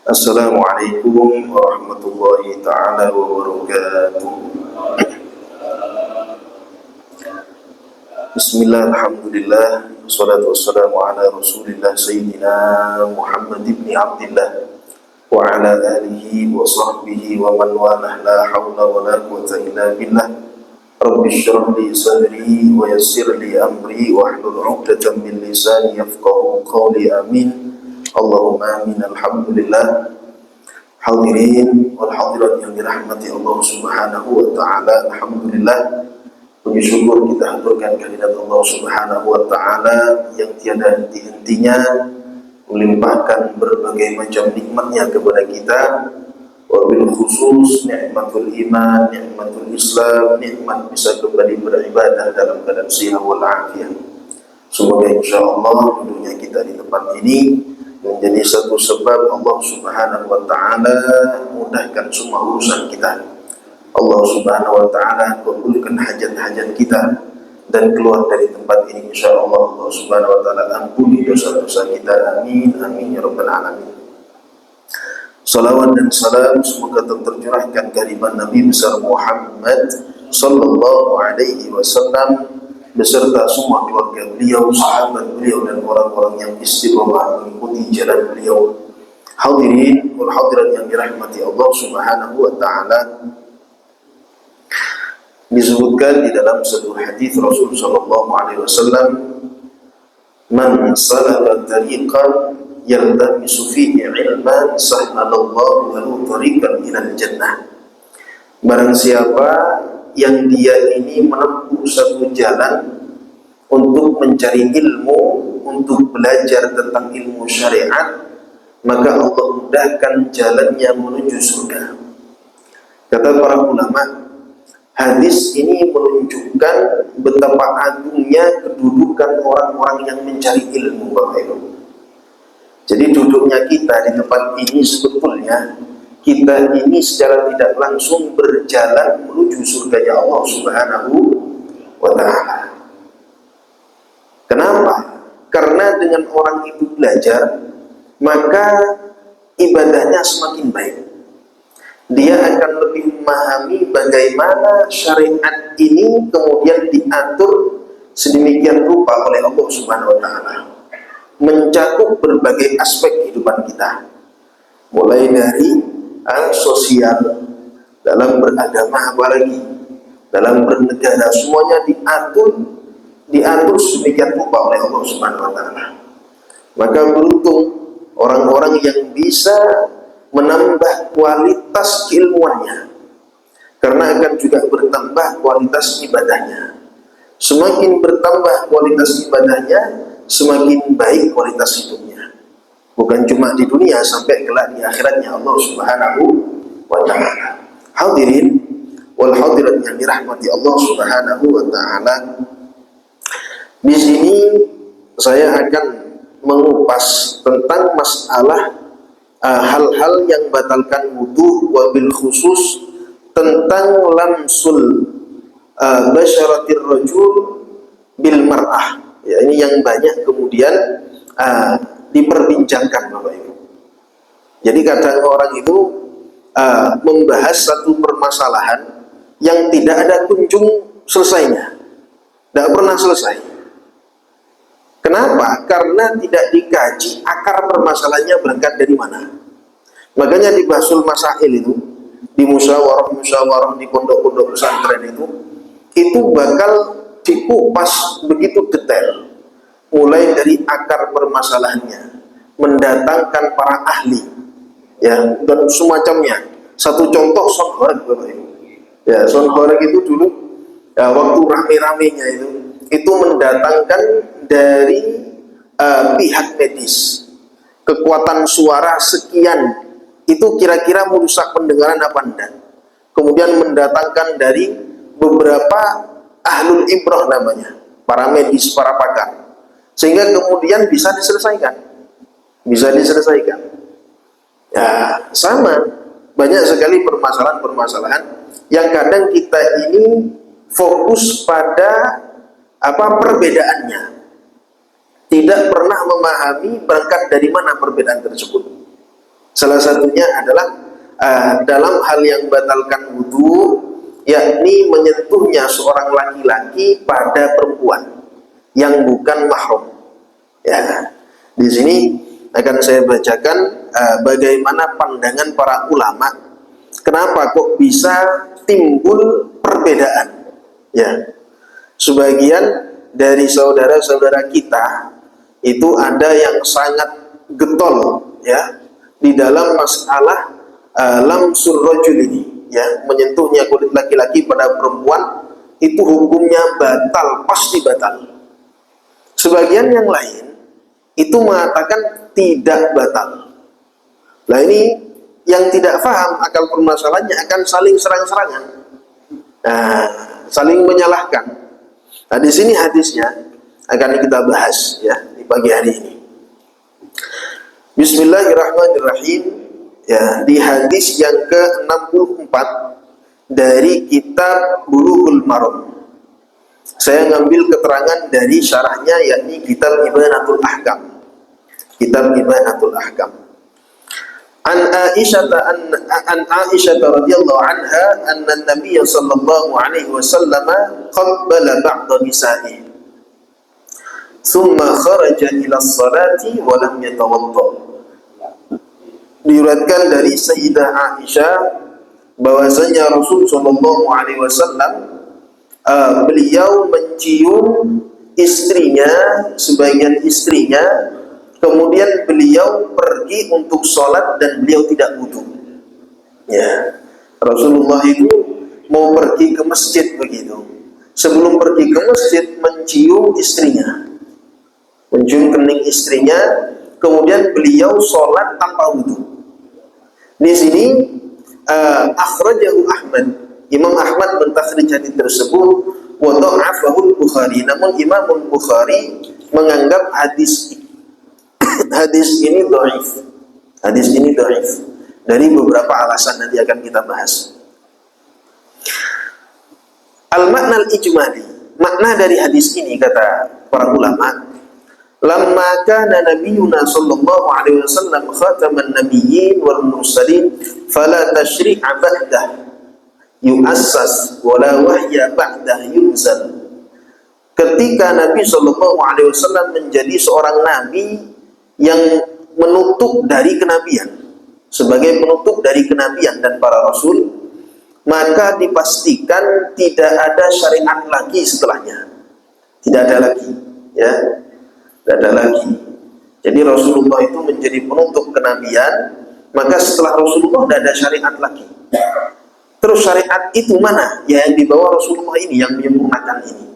Assalamualaikum warahmatullahi ta'ala wabarakatuh. Bismillah, alhamdulillah, wassalatu wassalamu ala rasulillah Sayyidina Muhammad ibn Abdillah wa ala alihi wa sahbihi wa man walah, la hawla wa la quwwata illa billah. Rabbi shrah li sadri wa yassir li amri wa hlul 'uqdatam min lisani yafqahu qawli. Amin Allahumma amin. Alhamdulillah. Hadirin wal hadirat yang dirahmati Allah Subhanahu wa taala, alhamdulillah, puji syukur kita haturkan kehadirat Allah Subhanahu wa taala yang tiada henti-hentinya melimpahkan berbagai macam nikmatnya kepada kita, wabil khusus nikmatul iman, nikmatul Islam, nikmat bisa kembali beribadah dalam keadaan sihat wal afiat. Semoga insyaallah duduknya kita di tempat ini menjadi satu sebab Allah Subhanahu wa taala mudahkan semua urusan kita. Allah Subhanahu wa taala kabulkan hajat-hajat kita dan keluar dari tempat ini insyaallah Allah Subhanahu wa taala ampuni dosa-dosa kita. Amin amin ya rabbal alamin. Salawat dan salam semoga tercurahkan kehadiran Nabi besar Muhammad sallallahu alaihi wasallam beserta semua keluarga beliau, sahabat beliau, dan orang-orang yang istiqomah mengikuti jalan beliau. Hadirin wal hadirat yang dirahmati Allah Subhanahu wa taala, disebutkan di dalam satu hadis Rasul sallallahu alaihi wasallam, "Man salaka tariqan yaltamisu fihi ilman sahhalallahu lahu tariqan ilal jannah." Barang siapa yang dia ini menempuh satu jalan untuk mencari ilmu, untuk belajar tentang ilmu syariat, maka Allah mudahkan jalannya menuju surga. Kata para ulama, hadis ini menunjukkan betapa agungnya kedudukan orang-orang yang mencari ilmu, Bapak Ibu. Jadi duduknya kita di tempat ini sebetulnya kita ini secara tidak langsung berjalan menuju surganya Allah Subhanahu wa ta'ala. Kenapa? Karena dengan orang itu belajar, maka ibadahnya semakin baik. Dia akan lebih memahami bagaimana syariat ini kemudian diatur sedemikian rupa oleh Allah Subhanahu wa ta'ala, mencakup berbagai aspek kehidupan kita, mulai dari sosial, dalam beragama, apalagi dalam bernegara, semuanya diatur sedemikian rupa oleh Allah Subhanahu wa taala. Maka beruntung orang-orang yang bisa menambah kualitas keilmuannya, karena akan juga bertambah kualitas ibadahnya. Semakin bertambah kualitas ibadahnya, semakin baik kualitas hidupnya. Bukan cuma di dunia, sampai kelak di akhiratnya Allah Subhanahu wa ta'ala. Hadirin wal hadirat yang dirahmati Allah Subhanahu wa ta'ala, di sini saya akan mengupas tentang masalah hal-hal yang batalkan wudu, wabil khusus tentang lamsul basyaratir rajul bil mar'ah. Ya, ini yang banyak kemudian diperbincangkan, Bapak Ibu. Jadi kadang orang itu membahas satu permasalahan yang tidak ada kunjung selesainya, tidak pernah selesai. Kenapa? Karena tidak dikaji akar permasalahannya berangkat dari mana. Makanya di Basul Masail itu, di musyawarah di pondok-pondok pesantren itu bakal dikupas begitu detail, mulai dari akar permasalahannya, mendatangkan para ahli, ya, dan semacamnya. Satu contoh Sonhoreg, Bapak Ibu. Ya, Sonhoreg itu dulu waktu rame-ramenya itu mendatangkan dari pihak medis, kekuatan suara sekian itu kira-kira merusak pendengaran apa enggak. Kemudian mendatangkan dari beberapa ahlul ibrah namanya, para medis, para pakar, sehingga kemudian bisa diselesaikan. Ya, sama banyak sekali permasalahan-permasalahan yang kadang kita ini fokus pada perbedaannya, tidak pernah memahami berangkat dari mana perbedaan tersebut. Salah satunya adalah dalam hal yang batalkan wudu, yakni menyentuhnya seorang laki-laki pada perempuan yang bukan mahram. Ya, di sini akan saya bacakan bagaimana pandangan para ulama. Kenapa kok bisa timbul perbedaan? Ya, sebagian dari saudara-saudara kita itu ada yang sangat getol, ya, di dalam masalah lamsur rajul ini, ya, menyentuhnya kulit laki-laki pada perempuan itu hukumnya batal, pasti batal. Sebagian yang lain itu mengatakan tidak batal. Nah, ini yang tidak paham akal permasalahannya akan saling serang-serangan, saling menyalahkan. Nah, di sini hadisnya akan kita bahas, ya, di pagi hari ini. Bismillahirrahmanirrahim. Ya, di hadis yang ke-64 dari kitab Bulughul Maram. Saya ngambil keterangan dari syarahnya, yakni kitab Ibanatul Ahkam. Kitab Ibanatul Ahkam. An Aisyah radhiyallahu anha anna Nabiy sallallahu alaihi wasallam qabbala ba'd nisa'ihi thumma kharaja ila as-salati wa lam yatawadda. Diriwayatkan dari Sayyidah Aisyah bahwasanya Rasul sallallahu alaihi wasallam beliau mencium istrinya, sebagian istrinya, kemudian beliau pergi untuk sholat dan beliau tidak wudu. Ya, Rasulullah itu mau pergi ke masjid begitu. Sebelum pergi ke masjid mencium istrinya, mencium kening istrinya, kemudian beliau sholat tanpa wudu. Di sini akhrajahu Ahmad, Imam Ahmad mentakhrij hadis tersebut, wa dha'afahu Bukhari, namun Imam Bukhari menganggap hadis ini dhaif. Hadis ini dhaif dari beberapa alasan, nanti akan kita bahas. Al-makna al-ijmali, makna dari hadis ini kata para ulama, lamma kana nabiyuna sallallahu alaihi wasallam khataman nabiyyin wal mursalin fala tashri'a ba'dah yu'assas wala wahya ba'dah yunzal. Ketika Nabi sallallahu alaihi wasallam menjadi seorang nabi yang menutup dari kenabian, sebagai penutup dari kenabian dan para rasul, maka dipastikan tidak ada syariat lagi setelahnya. Tidak ada lagi, ya. Tidak ada lagi. Jadi Rasulullah itu menjadi penutup kenabian, maka setelah Rasulullah tidak ada syariat lagi. Terus syariat itu mana? Ya, yang dibawa Rasulullah ini, yang menyempurnakan ini.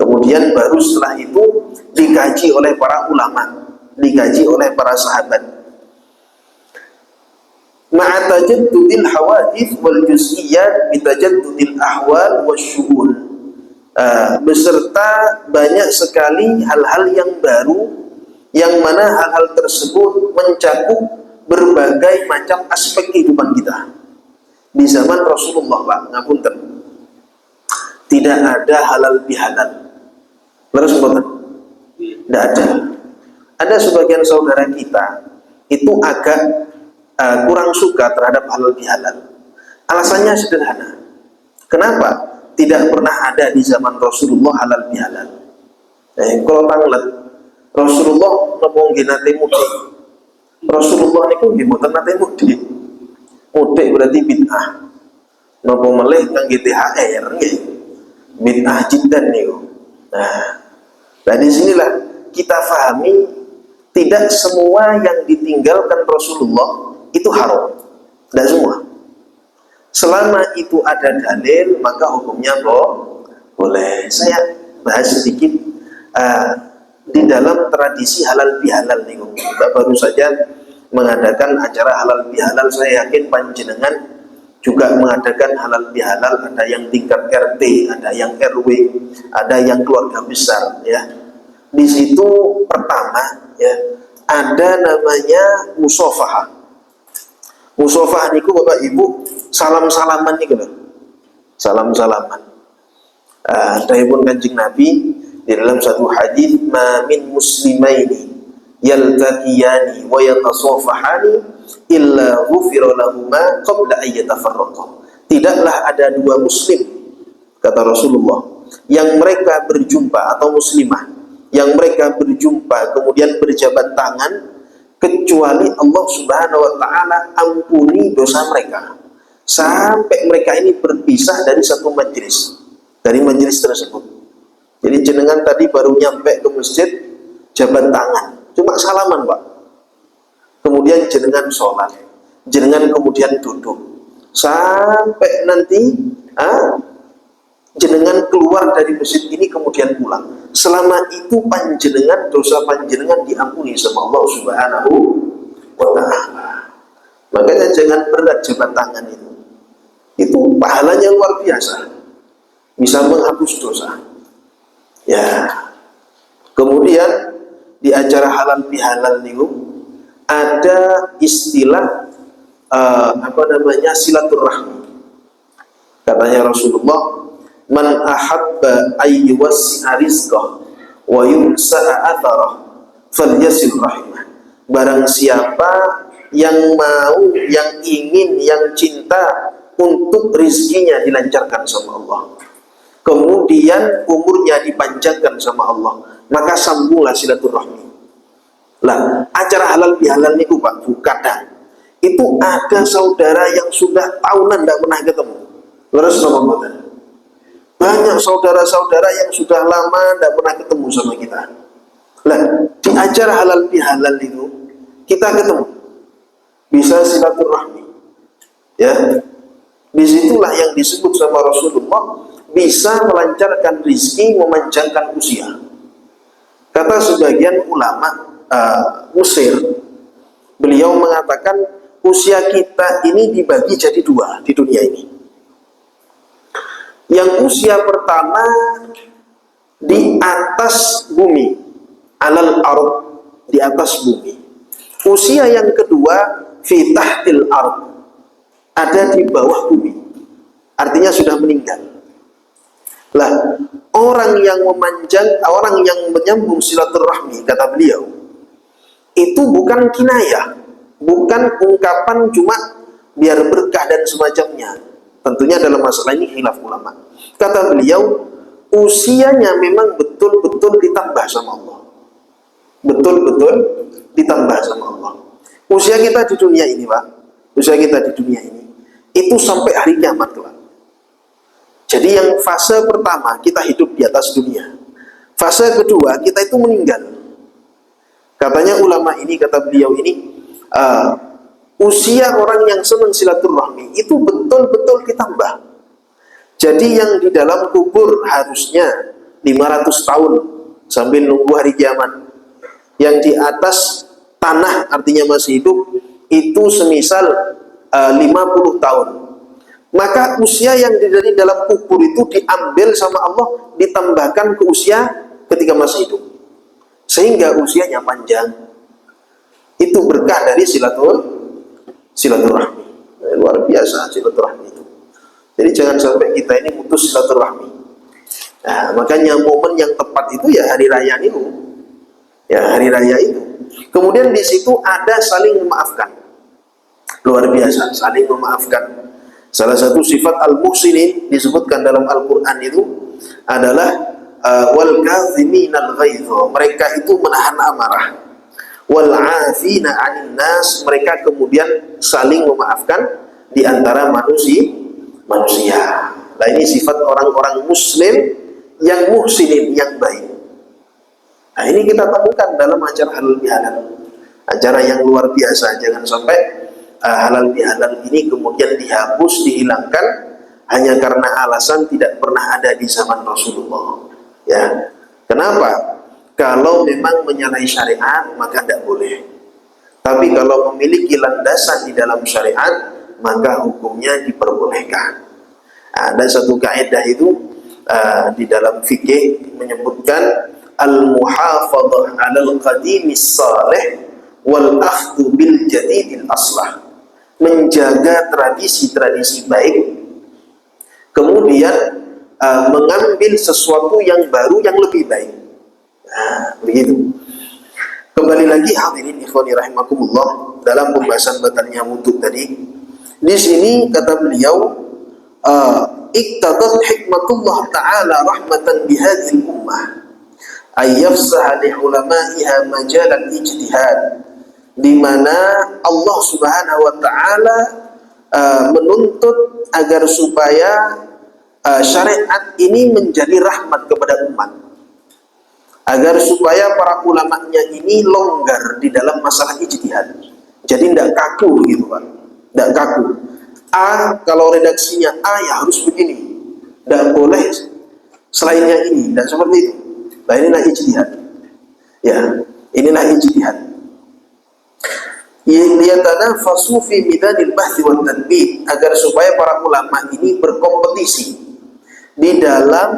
Kemudian baru setelah itu dikaji oleh para ulama, dikaji oleh para sahabat. Ma'atajaddudil hawadith wal juz'iyat bitajaddudil ahwal wasyu'un. Beserta banyak sekali hal-hal yang baru, yang mana hal-hal tersebut mencakup berbagai macam aspek kehidupan kita. Di zaman Rasulullah, Pak, ngapunten, tidak ada halal bihalal. Terus tidak ada. Ada sebagian saudara kita itu agak kurang suka terhadap halal bihalal. Alasannya sederhana. Kenapa? Tidak pernah ada di zaman Rasulullah halal bihalal. Kalau tanglet Rasulullah ngomong nate mudik. Rasulullah niku nggih mboten nate mudik. Mudik berarti bid'ah. Napa melih kangge THR nggih. Bid'ah jiddan niku. Nah, di sinilah kita fahami tidak semua yang ditinggalkan Rasulullah itu haram. Tidak semua. Selama itu ada dalil, maka hukumnya boleh. Saya bahas sedikit di dalam tradisi halal bihalal nih. Kita baru saja mengadakan acara halal bihalal. Saya yakin panjenengan juga mengadakan halal bihalal. Ada yang tingkat RT, ada yang RW, ada yang keluarga besar. Ya, di situ pertama, ya, ada namanya musofah. Musofah niku Bapak Ibu salam-salaman niku lho. Salam-salaman. Dawuhipun Kanjeng Nabi di dalam satu hadis, "Ma min muslimaini yaltaqiyani wa yatasafahani illa ghufira lahuma qabla an yatafarraqa. Tidaklah ada dua muslim, kata Rasulullah, yang mereka berjumpa, atau muslimah yang mereka berjumpa kemudian berjabat tangan, kecuali Allah Subhanahu wa taala ampuni dosa mereka sampai mereka ini berpisah dari satu majelis, dari majelis tersebut. Jadi jenengan tadi baru nyampe ke masjid, jabat tangan, cuma salaman Pak, kemudian jenengan sholat, jenengan kemudian duduk sampai nanti jenengan keluar dari masjid ini kemudian pulang. Selama itu panjenengan, dosa panjenengan diampuni sama Allah Subhanahu wa ta'ala. Makanya jangan berat jabat tangan itu. Itu pahalanya luar biasa, bisa menghapus dosa. Ya. Kemudian di acara halal bihalal itu ada istilah silaturahmi. Katanya Rasulullah, man ahabba ayyuwassi'a rizqah wa yunsa'a atharah falyasil rahimah. Barang siapa yang mau, yang ingin, yang cinta untuk rizkinya dilancarkan sama Allah, kemudian umurnya dipanjangkan sama Allah, maka sambunglah silaturahmi. Lah, acara halal bihalal niku Pak, kadang itu ada saudara yang sudah tahunan tidak pernah ketemu. Terus banyak saudara-saudara yang sudah lama tidak pernah ketemu sama kita. Lah, di acara halal bihalal itu kita ketemu, bisa silaturahmi. Ya, disitulah yang disebut sama Rasulullah, bisa melancarkan rizki, memanjangkan usia. Kata sebagian ulama Mesir, beliau mengatakan usia kita ini dibagi jadi dua di dunia ini. Yang usia pertama di atas bumi, alal ard, di atas bumi. Usia yang kedua fi tahtil ard, ada di bawah bumi, artinya sudah meninggal. Lah, orang yang menyambung silaturahmi, kata beliau, itu bukan kinayah, bukan ungkapan cuma biar berkah dan semacamnya. Tentunya dalam masalah ini khilaf ulama. Kata beliau, usianya memang betul-betul ditambah sama Allah. Betul-betul ditambah sama Allah. Usia kita di dunia ini Pak, usia kita di dunia ini, itu sampai hari kiamat Pak. Jadi yang fase pertama kita hidup di atas dunia, fase kedua kita itu meninggal. Katanya ulama ini, kata beliau ini, usia orang yang senang silaturahmi itu betul-betul ditambah. Jadi yang di dalam kubur harusnya 500 tahun sambil nunggu hari kiamat. Yang di atas tanah artinya masih hidup itu semisal 50 tahun. Maka usia yang dari dalam kubur itu diambil sama Allah, ditambahkan ke usia ketika masih hidup, sehingga usianya panjang. Itu berkah dari silaturahmi. Luar biasa silaturahmi itu. Jadi jangan sampai kita ini putus silaturahmi. Nah, makanya momen yang tepat itu ya hari raya itu. Ya, hari raya itu. Kemudian di situ ada saling memaafkan. Luar biasa, saling memaafkan. Salah satu sifat al-muhsinin disebutkan dalam Al-Qur'an itu adalah wal kadziminal ghaidh. Mereka itu menahan amarah. Wal 'afina 'anil nas, mereka kemudian saling memaafkan di antara manusia. Nah, ini sifat orang-orang muslim yang muhsinin, yang baik. Nah, ini kita temukan dalam acara halal bihalal, acara yang luar biasa. Jangan sampai halal bihalal ini kemudian dihapus, dihilangkan hanya karena alasan tidak pernah ada di zaman Rasulullah. Ya, kenapa? Kalau memang menyalahi syariat maka tidak boleh. Tapi kalau memiliki landasan di dalam syariat maka hukumnya diperbolehkan. Ada satu kaidah itu di dalam fikih menyebutkan al-muhafadzah 'alal qadimis salih wal akhdhu bil jadidil aslah. Menjaga tradisi-tradisi baik, kemudian mengambil sesuatu yang baru yang lebih baik. Begitu. Kembali lagi hadirin ikhwani rahimakumullah, dalam pembahasan batalnya wudhu tadi, di sini kata beliau, iktadat hikmatullah ta'ala rahmatan bihadhil ummah ayyafsaha li ulama'iha majalan ijtihad, di mana Allah Subhanahu wa taala menuntut agar supaya syariat ini menjadi rahmat kepada umat, agar supaya para ulamanya ini longgar di dalam masalah ijtihad. Jadi tidak kaku gitu Pak, tidak kaku. Kalau redaksinya ya harus begini, tidak boleh selainnya ini, dan seperti itu. Nah inilah ijtihad. Ya, inilah ijtihad. Liyatanafasu fi midanil bahthi wan tadbir, agar supaya para ulama ini berkompetisi di dalam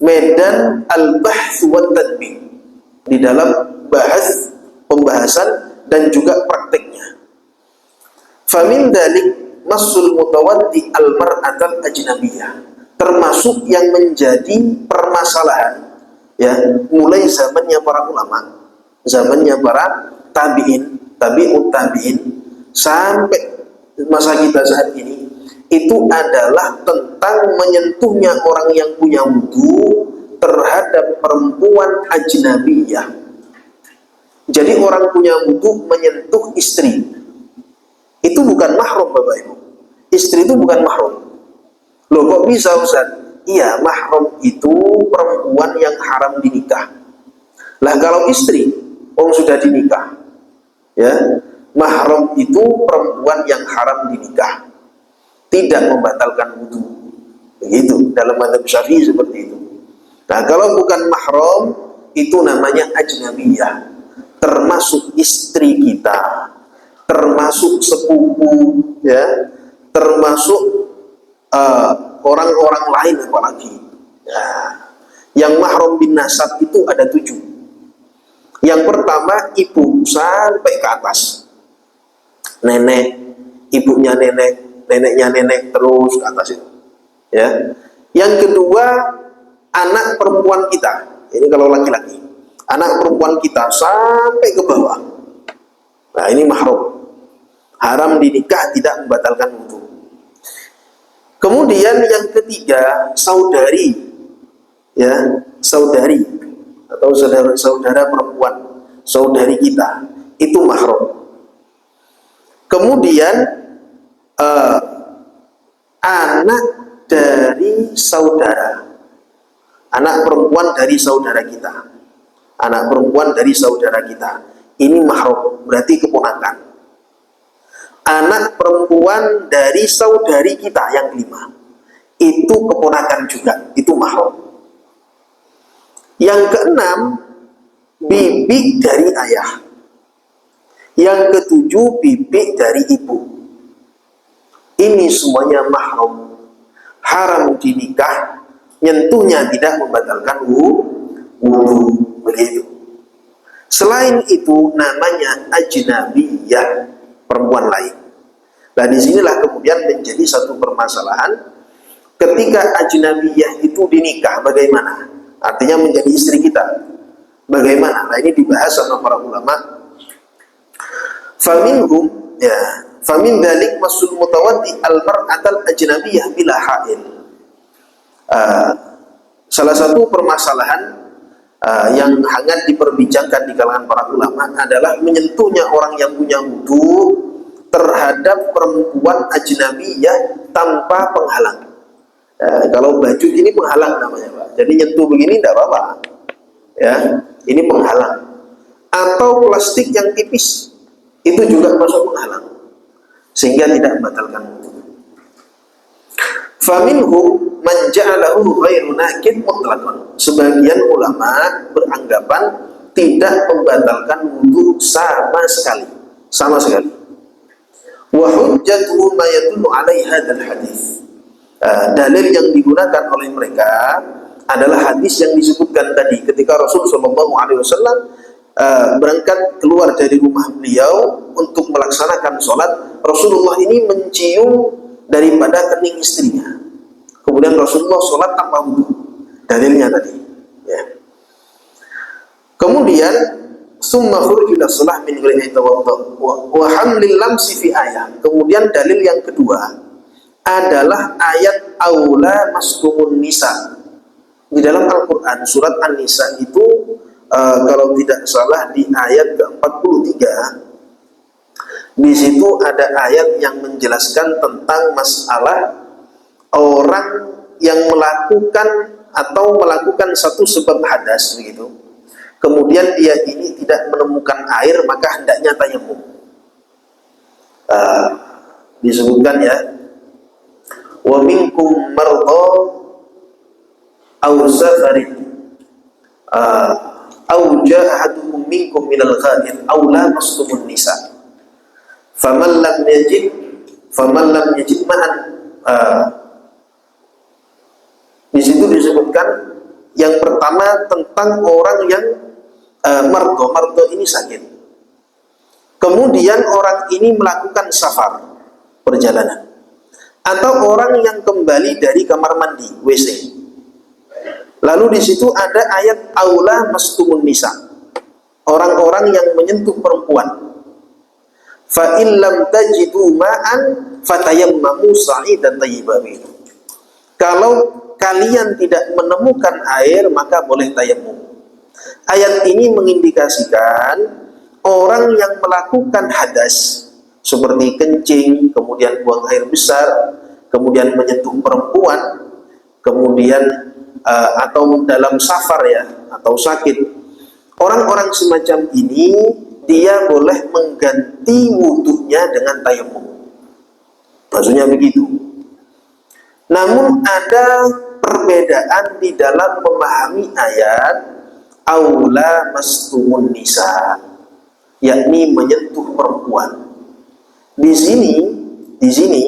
medan al-bahth wan tadbir, di dalam bahas, pembahasan dan juga prakteknya. Famin dalik masul mutawaddi al-mar'atal ajnabiyah, termasuk yang menjadi permasalahan ya mulai zamannya para ulama, zamannya para tabi'in, tabi'ut tabi'in sampai masa kita saat ini, itu adalah tentang menyentuhnya orang yang punya wudu terhadap perempuan ajnabiyah. Jadi orang punya wudu menyentuh istri, itu bukan mahram Bapak Ibu. Istri itu bukan mahram. Loh kok bisa Ustaz? Iya, mahram itu perempuan yang haram dinikah. Lah kalau istri, sudah dinikah, ya, mahram itu perempuan yang haram dinikah, tidak membatalkan wudu. Begitu dalam mazhab Syafi'i seperti itu. Nah kalau bukan mahram, itu namanya ajnabiyah, termasuk istri kita, termasuk sepupu, ya, termasuk orang-orang lain apalagi. Ya. Yang mahram bin nasab itu ada 7. Yang pertama ibu sampai ke atas, nenek, ibunya nenek, neneknya nenek terus ke atas itu. Ya. Yang kedua anak perempuan kita, ini kalau laki-laki, anak perempuan kita sampai ke bawah. Nah ini mahram, haram dinikah, tidak membatalkan wudu. Kemudian yang ketiga saudari, ya, saudari atau saudara perempuan, saudari kita, itu mahram. Kemudian anak dari saudara, anak perempuan dari saudara kita, anak perempuan dari saudara kita, ini mahram, berarti keponakan. Anak perempuan dari saudari kita yang kelima, itu keponakan juga, itu mahram. Yang keenam, bibi dari ayah. Yang ketujuh, bibi dari ibu. Ini semuanya mahram, haram dinikah, nyentuhnya tidak membatalkan wudu. Begitu. Selain itu namanya ajnabiyah, perempuan lain. Nah disinilah kemudian menjadi satu permasalahan, ketika ajnabiyah itu dinikah bagaimana? Artinya menjadi istri kita, bagaimana? Nah ini dibahas sama para ulama. Faminhum, ya, famin dalik masul mutawaddi al-mar'atal ajnabiyah bila hail. Salah satu permasalahan yang hangat diperbincangkan di kalangan para ulama adalah menyentuhnya orang yang punya wudu terhadap perempuan ajnabiyah tanpa penghalang. Kalau baju ini penghalang namanya Pak, jadi nyentuh begini tidak apa-apa, ya, ini penghalang. Atau plastik yang tipis, itu juga masuk penghalang, sehingga tidak membatalkan wudu. Faminhum man ja'alahu ghairu nakid mutlaqan. Sebagian ulama beranggapan tidak membatalkan wudu sama sekali, sama sekali. Wa hujjatuhu ma yadullu alaihi hadzal hadis. Dalil yang digunakan oleh mereka adalah hadis yang disebutkan tadi, ketika Rasul sallallahu alaihi wasallam berangkat keluar dari rumah beliau untuk melaksanakan sholat, Rasulullah ini mencium daripada kening istrinya. Kemudian Rasulullah sholat tanpa wudu. Dalilnya tadi. Ya. Kemudian summa khuruj ila shalah min ghairi tawaddu wa hamlil lamsi fi ayat. Kemudian dalil yang kedua adalah ayat aula mastumun nisa. Di dalam Al-Qur'an surat An-Nisa itu kalau tidak salah di ayat ke-43, di situ ada ayat yang menjelaskan tentang masalah orang yang melakukan satu sebab hadas begitu. Kemudian dia ini tidak menemukan air, maka hendaknya tayamum. Disebutkan ya, wa minkum marda aw safarin aw jaa ahadukum minkum minal ghadir aw lamastumun nisa faman lam yajid ma'an. Di situ disebutkan yang pertama tentang orang yang mardo ini sakit. Kemudian orang ini melakukan safar, perjalanan, atau orang yang kembali dari kamar mandi, WC. Lalu di situ ada ayat aula mastumun nisa, orang-orang yang menyentuh perempuan. Fa in lam tajidu ma'an fatayammamu sa'idan thayyiban. Kalau kalian tidak menemukan air, maka boleh tayamum. Ayat ini mengindikasikan orang yang melakukan hadas seperti kencing, kemudian buang air besar, kemudian menyentuh perempuan, kemudian atau dalam safar ya, atau sakit. Orang-orang semacam ini dia boleh mengganti wudunya dengan tayamum. Maksudnya begitu. Namun ada perbedaan di dalam memahami ayat aula mastumun nisa, yakni menyentuh perempuan. Di sini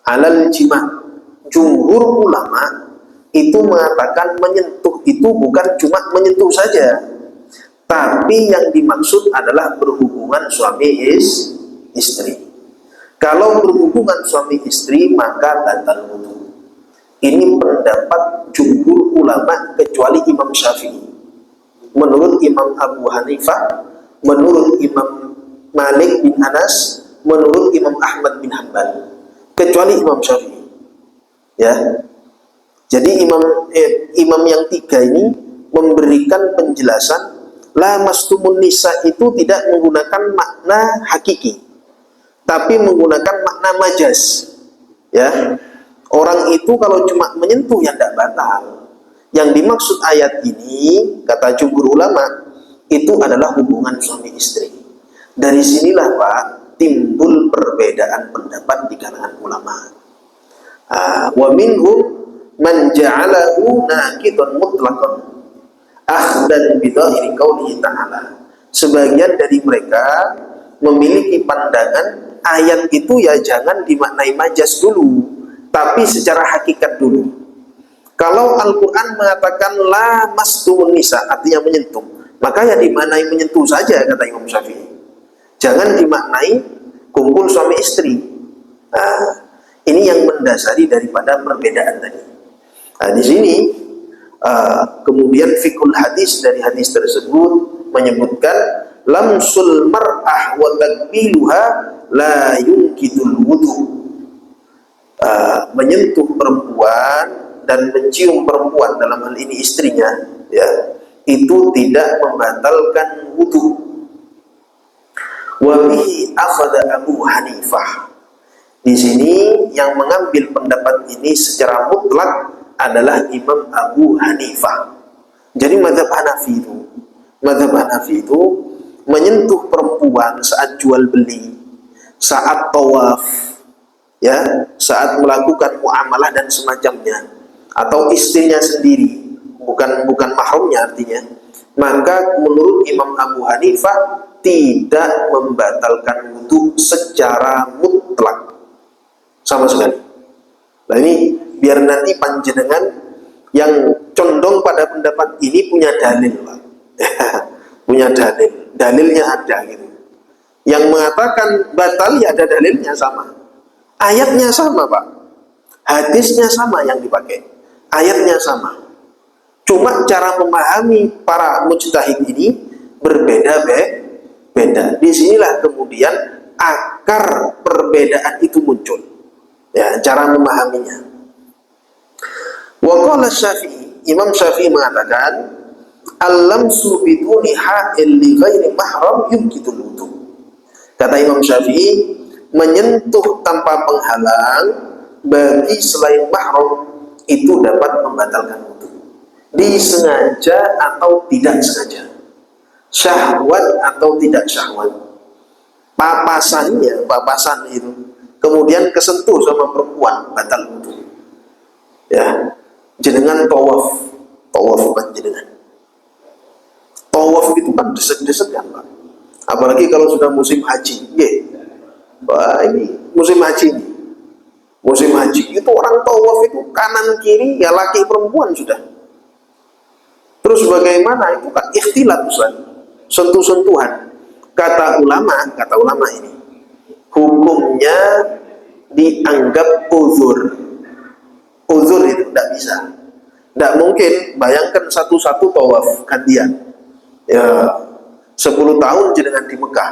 alal jima, jumhur ulama itu mengatakan menyentuh itu bukan cuma menyentuh saja, tapi yang dimaksud adalah berhubungan suami istri. Kalau berhubungan suami istri maka batal wudu. Ini pendapat jumhur ulama kecuali Imam Syafi'i. Menurut Imam Abu Hanifah, menurut Imam Malik bin Anas, menurut Imam Ahmad bin Hanbal, kecuali Imam Syafi'i. Ya. Jadi imam yang tiga ini memberikan penjelasan la mastumun nisa itu tidak menggunakan makna hakiki, tapi menggunakan makna majaz. Ya. Orang itu kalau cuma menyentuh ya tidak batal. Yang dimaksud ayat ini, kata jumhur ulama, itu adalah hubungan suami istri. Dari sinilah Pak, timbul perbedaan pendapat di kalangan ulama. Wa minhum man ja'alahu naqidan mutlaqan akhdan bi dhahiri qaulihi ta'ala. Sebagian dari mereka memiliki pandangan ayat itu ya jangan dimaknai majaz dulu, tapi secara hakikat dulu. Kalau Al-Quran mengatakan la mastumun nisa, artinya menyentuh, maka ya dimaknai menyentuh saja, kata Imam Syafi'i. Jangan dimaknai kumpul suami istri. Ini yang mendasari daripada perbedaan tadi. Di sini kemudian fikul hadis dari hadis tersebut menyebutkan lamsul mar'ah wa takbiluha la yunkidul wudu. Menyentuh perempuan dan mencium perempuan, dalam hal ini istrinya, ya, itu tidak membatalkan wudu. Wa bihi akhadha Abu Hanifah. Di sini yang mengambil pendapat ini secara mutlak adalah Imam Abu Hanifah. Jadi mazhab Hanafi itu menyentuh perempuan saat jual beli, saat tawaf, ya, saat melakukan muamalah dan semacamnya, atau istrinya sendiri, bukan mahramnya artinya, maka menurut Imam Abu Hanifah tidak membatalkan wudu secara mutlak sama sekali. Nah ini biar nanti panjenengan yang condong pada pendapat ini punya dalil, Pak. Punya dalilnya ada gitu. Yang mengatakan batal ya ada dalilnya sama, ayatnya sama, Pak, hadisnya sama yang dipakai, ayatnya sama. Cuma cara memahami para mujtahid ini berbeda-beda. Disinilah kemudian akar perbedaan itu muncul. Ya, cara memahaminya. Wa qala Syafi'i, Imam Syafi'i mengatakan, al-lamsu biduni ha'il li ghairi mahram yumkitul wudu. Kata Imam Syafi'i, menyentuh tanpa penghalang bagi selain mahram itu dapat membatalkan wudu. Disengaja atau tidak sengaja, syahwat atau tidak syahwat, papasan itu kemudian kesentuh sama perempuan, batal wudu. Ya, jenengan tawaf bukan jenengan. Tawaf itu kan desek-desek kan, Pak. Apalagi kalau sudah musim haji. Wah, ini musim haji ini. Musim haji itu orang tawaf itu kanan kiri ya laki perempuan sudah. Terus bagaimana? Itu kan ikhtilat, Ustaz. Sentuh-sentuhan. Kata ulama ini, hukumnya dianggap uzur. Uzur itu tidak bisa. Tidak mungkin, bayangkan satu-satu tawaf gantian. Ya, 10 tahun jenengan di Mekah.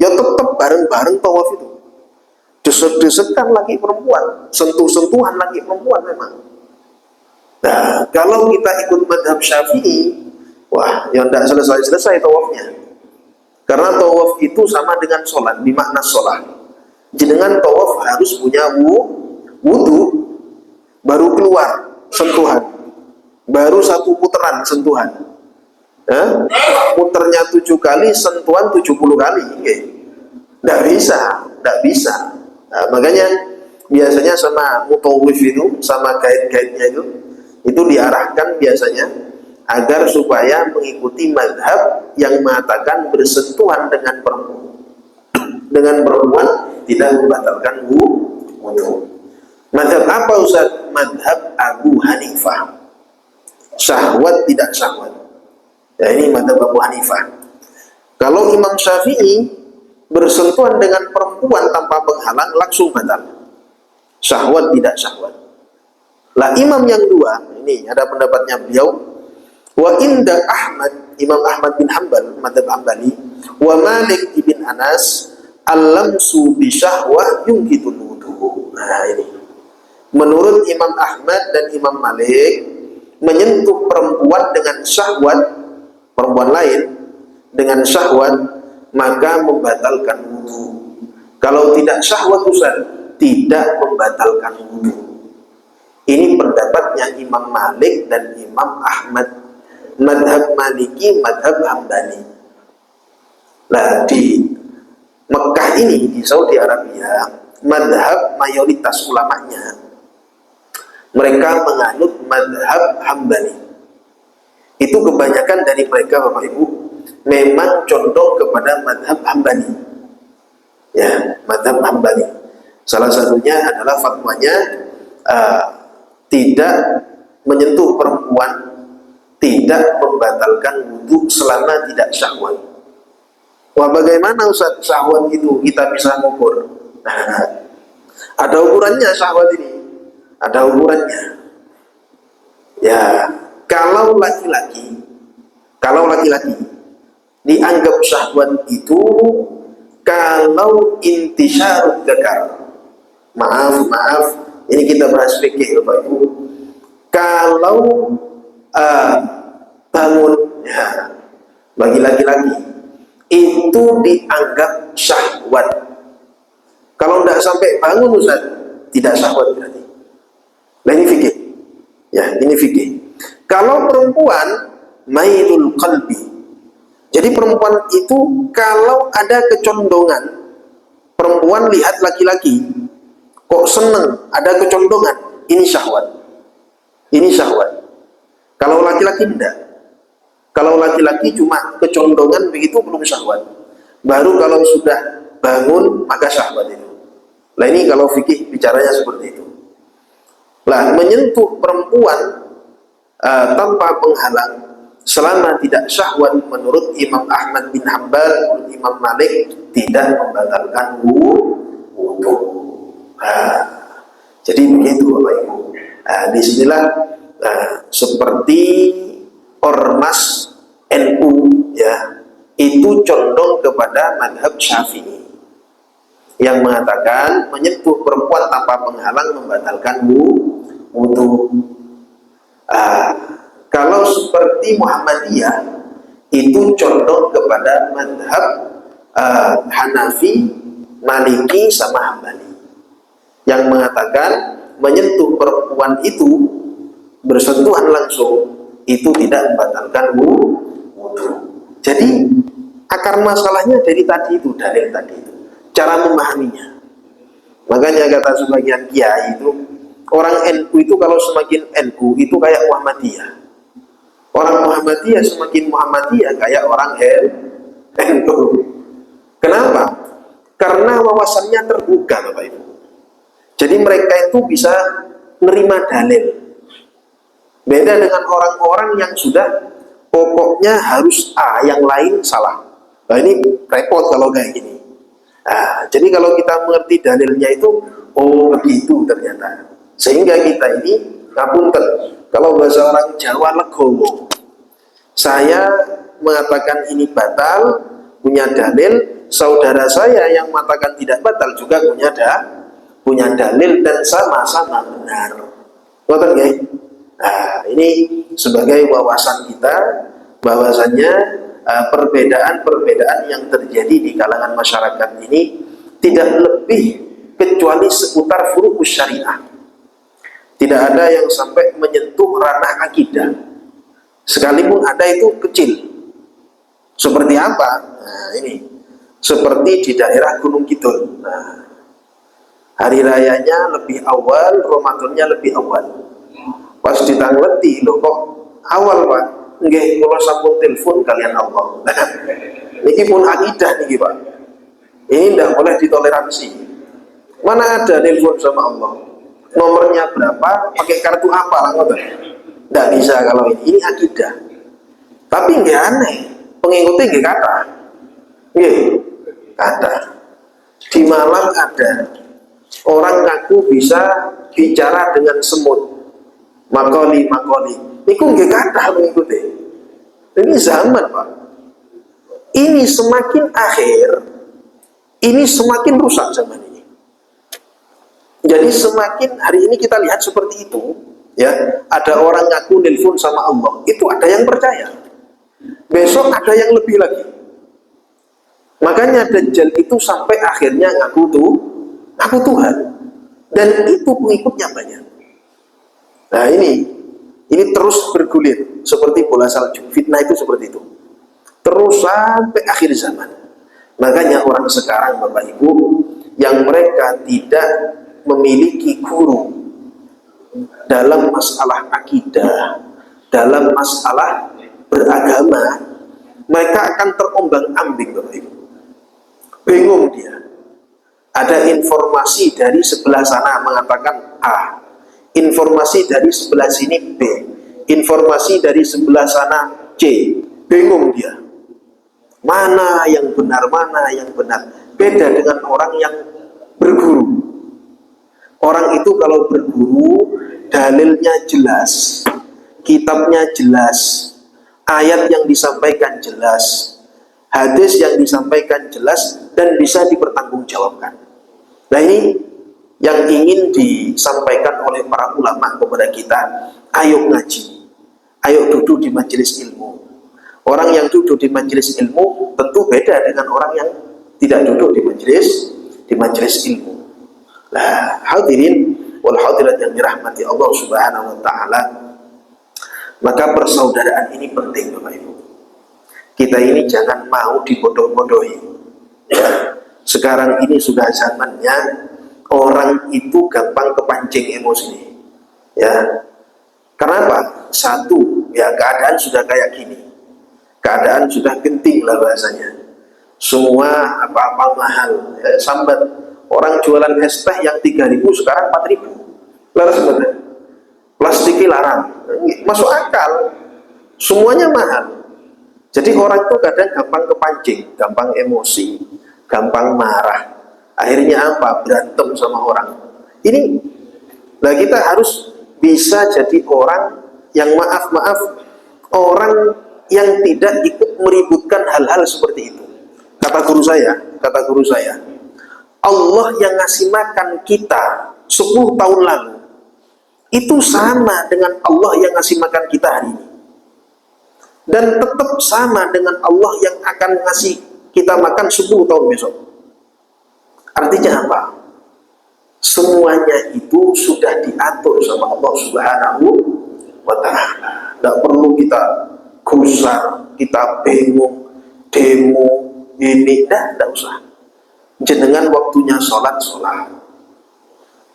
Ya tetap bareng-bareng tawaf itu. Desek-desekan laki perempuan, sentuh-sentuhan laki perempuan memang. Nah, kalau kita ikut madhab Syafi'i, wah, ya tidak selesai-selesai tawafnya. Karena tawaf itu sama dengan sholat, bermakna sholat. Jenengan tawaf harus punya wudu, baru keluar sentuhan, baru satu putaran sentuhan. Puternya 7 kali, sentuhan 70 kali. Tidak bisa. Nah, makanya biasanya sama mutawif itu, sama guide-guide-nya itu diarahkan biasanya agar supaya mengikuti mazhab yang mengatakan bersentuhan dengan perempuan tidak membatalkan wudu. Mazhab apa, Ustaz? Mazhab Abu Hanifah. Syahwat tidak syahwat. Ya, ini mazhab Abu Hanifah. Kalau Imam Syafi'i bersentuhan dengan perempuan tanpa penghalang langsung batal. Syahwat tidak syahwat. Lah Imam yang dua, ini ada pendapatnya beliau. Wa inda Ahmad, Imam Ahmad bin Hanbal, mazhab Hambali, wa Malik ibn Anas, al-lamsu bi syahwah yungkitul wudu. Nah, ini. Menurut Imam Ahmad dan Imam Malik, menyentuh perempuan dengan syahwat, perempuan lain dengan syahwat, maka membatalkan wudu. Kalau tidak syahwat, Ustaz, tidak membatalkan wudu. Ini pendapatnya Imam Malik dan Imam Ahmad. Madhab Maliki, madhab Hambali. Nah, di Mekah ini, di Saudi Arabia, madhab mayoritas ulamanya mereka menganut madhab Hambali. Itu kebanyakan dari mereka, Bapak Ibu, memang condong kepada madhab Hambali. Ya, madhab Hambali. Salah satunya adalah fatwanya tidak menyentuh perempuan, tidak membatalkan wudu selama tidak syahwat. Wah, bagaimana Ustaz syahwat itu kita bisa mengukur? Ada ukurannya syahwat ini. Ada ukurannya. Ya, kalau laki-laki dianggap syahwat itu kalau intisyarud dzakar. Maaf, ini kita bahas fikih Bapak Ibu. Kalau bangun ya, bagi laki-laki itu dianggap syahwat. Kalau tidak sampai bangun, Ustaz, tidak syahwat berarti. Nah, ini fikih. Ya, ini fikih. Kalau perempuan mailul qalbi. Jadi perempuan itu kalau ada kecondongan, perempuan lihat laki-laki kok seneng, ada kecondongan, ini syahwat. Ini syahwat. Kalau laki-laki tidak. Kalau laki-laki cuma kecondongan begitu belum syahwat. Baru kalau sudah bangun maka syahwat itu. Nah, ini kalau fikih bicaranya seperti itu. Lah, menyentuh perempuan tanpa penghalang selama tidak syahwat menurut Imam Ahmad bin Hanbal, menurut Imam Malik tidak membatalkan wudu. Jadi begitu Bapak Ibu. Disinilah seperti ormas NU itu condong kepada mazhab Syafi'i yang mengatakan menyentuh perempuan tanpa penghalang membatalkan wudu. Kalau seperti Muhammadiyah itu condong kepada mazhab Hanafi, Maliki sama Hambali yang mengatakan menyentuh perempuan itu bersentuhan langsung itu tidak membatalkan wudu. Jadi akar masalahnya dari tadi itu, dalil tadi itu, cara memahaminya. Makanya kata sebagian kiai itu, orang NU itu kalau semakin NU itu kayak Muhammadiyah. Orang Muhammadiyah semakin Muhammadiyah kayak orang NU. Kenapa? Karena wawasannya terbuka, Bapak Ibu. Jadi mereka itu bisa menerima dalil. Beda dengan orang-orang yang sudah pokoknya harus A, yang lain salah. Nah ini repot kalau kayak gini. Jadi kalau kita mengerti dalilnya itu, oh begitu ternyata. Sehingga kita ini, ngapunten, kalau bahasa orang Jawa legowo. Saya mengatakan ini batal, punya dalil. Saudara saya yang mengatakan tidak batal juga punya dalil dan sama-sama benar. Ngoten nggih? Ini sebagai wawasan kita bahwasannya perbedaan-perbedaan yang terjadi di kalangan masyarakat ini tidak lebih kecuali seputar furu'us syariah. Tidak ada yang sampai menyentuh ranah akidah. Sekalipun ada itu kecil. Seperti apa? Ini seperti di daerah Gunung Kidul. Hari rayanya lebih awal, Ramadannya lebih awal. Pas ditangleti, loh kok awal Pak? Nggih, kula sampun telepon kalian Allah. Niki pun akidah niki Pak. Ini tidak boleh ditoleransi. Mana ada telepon sama Allah? Nomornya berapa? Pakai kartu apa? Tidak bisa kalau ini. Ini akidah. Tapi nggih aneh, pengikutnya nggih kata. Nggih, kata. Di Malang ada orang ngaku bisa bicara dengan semut. Makoli. Niku nggih kathah mengikuti. Ini zaman, Pak. Ini semakin akhir, ini semakin rusak zaman ini. Jadi semakin hari ini kita lihat seperti itu, ya, ada orang ngaku nelpon sama Allah, itu ada yang percaya. Besok ada yang lebih lagi. Makanya Dajjal itu sampai akhirnya ngaku Tuhan. Dan itu pengikutnya banyak. Nah ini terus bergulir seperti bola salju. Fitnah itu seperti itu. Terus sampai akhir zaman. Makanya orang sekarang Bapak Ibu yang mereka tidak memiliki guru dalam masalah akidah, dalam masalah beragama, mereka akan terombang-ambing Bapak Ibu. Bingung dia. Ada informasi dari sebelah sana mengatakan A, informasi dari sebelah sini B, informasi dari sebelah sana C. Bingung dia. Mana yang benar, mana yang benar. Beda dengan orang yang berguru. Orang itu kalau berguru, dalilnya jelas, kitabnya jelas, ayat yang disampaikan jelas, hadis yang disampaikan jelas, dan bisa dipertanggungjawabkan. Nah ini yang ingin disampaikan oleh para ulama kepada kita. Ayo ngaji, ayo duduk di majelis ilmu. Orang yang duduk di majelis ilmu tentu beda dengan orang yang tidak duduk di majelis ilmu. Nah, hadirin wal hadirat yang dirahmati Allah Subhanahu wa taala. Maka persaudaraan ini penting Bapak Ibu. Kita ini jangan mau dibodoh-bodohi. Sekarang ini sudah zamannya orang itu gampang kepancing emosi. Ya. Kenapa? Satu, ya keadaan sudah kayak gini. Keadaan sudah genting lah bahasanya. Semua apa-apa mahal. Ya, sambat. Orang jualan es teh yang 3.000 sekarang 4.000. Laras benar. Plastiknya larang. Masuk akal. Semuanya mahal. Jadi orang itu kadang gampang kepancing, gampang emosi, gampang marah. Akhirnya apa? Berantem sama orang. Ini, nah kita harus bisa jadi orang yang maaf-maaf, orang yang tidak ikut meributkan hal-hal seperti itu. Kata guru saya, Allah yang ngasih makan kita 10 tahun lalu itu sama dengan Allah yang ngasih makan kita hari ini, dan tetap sama dengan Allah yang akan ngasih kita makan 10 tahun besok. Artinya apa? Semuanya itu sudah diatur sama Allah Subhanahu wa ta'ala. Tidak perlu kita gusar, kita bingung, demo ini, tidak usah. Jenengan waktunya sholat,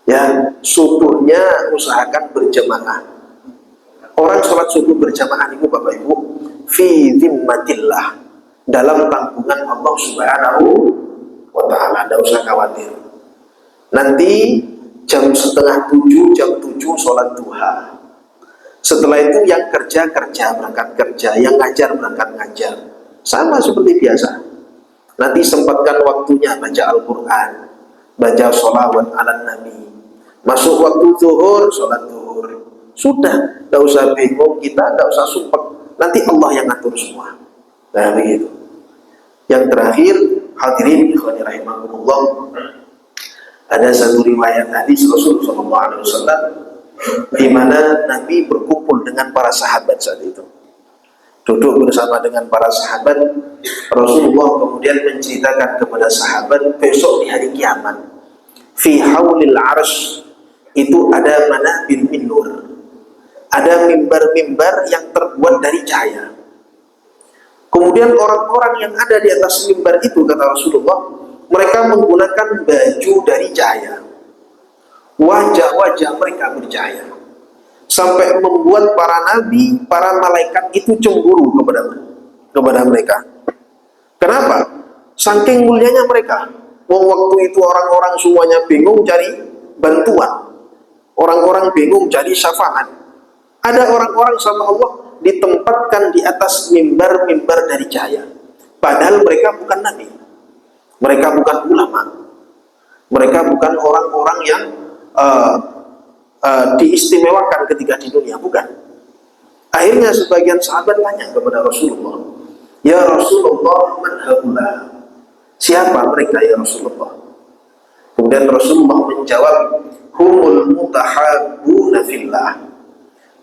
ya, subuhnya usahakan berjamaah. Orang sholat subuh berjamaah itu Bapak Ibu fi dhimmatillah, dalam tanggungan Allah Subhanahu wa ta'ala. Tidak usah khawatir. Nanti jam 6:30, jam 7 sholat duha. Setelah itu yang kerja berangkat kerja, yang ngajar berangkat ngajar, sama seperti biasa. Nanti sempatkan waktunya baca Al-Quran, baca sholawat ala Nabi. Masuk waktu zuhur, sholat zuhur. Sudah, tidak usah bingung kita, tidak usah sumpah. Nanti Allah yang ngatur semua. Nah begitu. Yang terakhir, hadirin ikhwani rahimakumullah, ada satu riwayat hadis Rasulullah SAW di mana Nabi berkumpul dengan para sahabat saat itu. Duduk bersama dengan para sahabat, Rasulullah kemudian menceritakan kepada sahabat besok di hari kiamat, fi haulil arsh itu ada manabir min nur, ada mimbar-mimbar yang terbuat dari cahaya. Kemudian orang-orang yang ada di atas mimbar itu, kata Rasulullah, mereka menggunakan baju dari cahaya. Wajah-wajah mereka bercahaya, sampai membuat para nabi, para malaikat itu cemburu kepada mereka. Kenapa? Saking mulianya mereka. Waktu itu orang-orang semuanya bingung cari bantuan, orang-orang bingung cari syafaat. Ada orang-orang sama Allah ditempatkan di atas mimbar-mimbar dari cahaya, padahal mereka bukan nabi, mereka bukan ulama, mereka bukan orang-orang yang diistimewakan ketika di dunia, bukan. Akhirnya sebagian sahabat tanya kepada Rasulullah, ya Rasulullah, man haula? Siapa mereka ya Rasulullah? Kemudian Rasulullah menjawab, humul mutahabbuna fillah.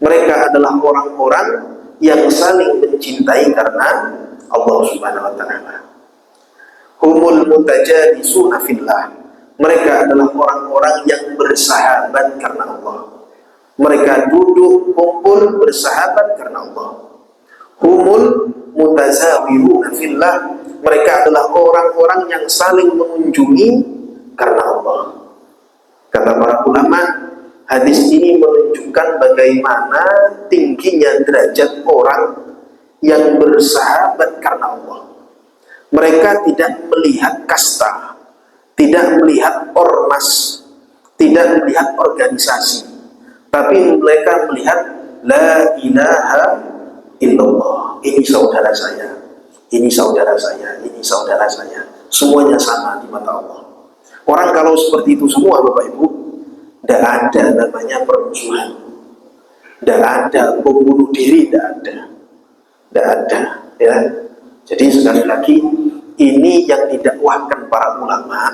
Mereka adalah orang-orang yang saling mencintai karena Allah Subhanahu wa ta'ala. Humul mutajalisuna fillah. Mereka adalah orang-orang yang bersahabat karena Allah. Mereka duduk kumpul bersahabat karena Allah. Humul mutazawiruna fillah. Mereka adalah orang-orang yang saling mengunjungi karena Allah. Kata para ulama, hadis ini menunjukkan bagaimana tingginya derajat orang yang bersahabat karena Allah. Mereka tidak melihat kasta, tidak melihat ormas, tidak melihat organisasi, tapi mereka melihat la ilaha illallah. Ini saudara saya, ini saudara saya, ini saudara saya. Semuanya sama di mata Allah. Orang kalau seperti itu semua Bapak Ibu, tidak ada namanya permusuhan, tidak ada membunuh diri, tidak ada, ya. Jadi sekali lagi, ini yang didakwahkan para ulama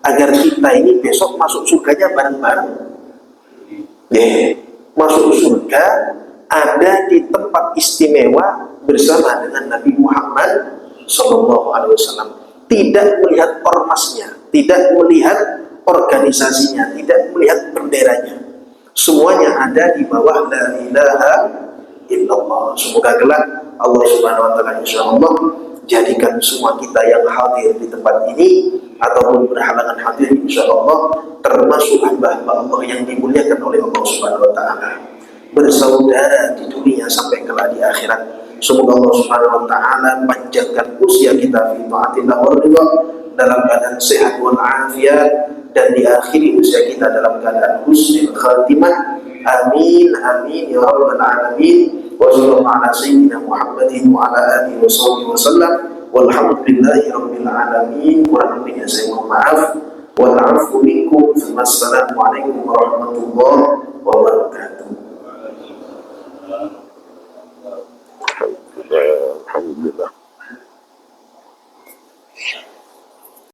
agar kita ini besok masuk surganya bareng-bareng. Masuk surga ada di tempat istimewa bersama dengan Nabi Muhammad SAW. Tidak melihat ormasnya, tidak melihat organisasinya, tidak melihat benderanya. Semuanya ada di bawah la ilaha illallah. Semoga kelak Allah Subhanahu wa ta'ala insyaallah jadikan semua kita yang hadir di tempat ini ataupun berhalangan hadir insyaallah termasuk hamba-hamba Allah yang dimuliakan oleh Allah Subhanahu wa ta'ala, bersaudara di dunia sampai kelak di akhirat. Semoga Allah Subhanahu wa ta'ala panjangkan usia kita fi taatillah wa ridha dalam keadaan sehat wal afiat, dan diakhiri usia kita dalam keadaan husnul khatimah. Amin amin ya rabbal alamin. Wa sallallahu ala sayyidina Muhammadin wa ala alihi wa sahbihi wa sallam. Walhamdulillahi rabbil alamin. Kurang lebihnya saya mohon maaf. Wal afu minkum. Wassalamualaikum warahmatullahi wabarakatuh.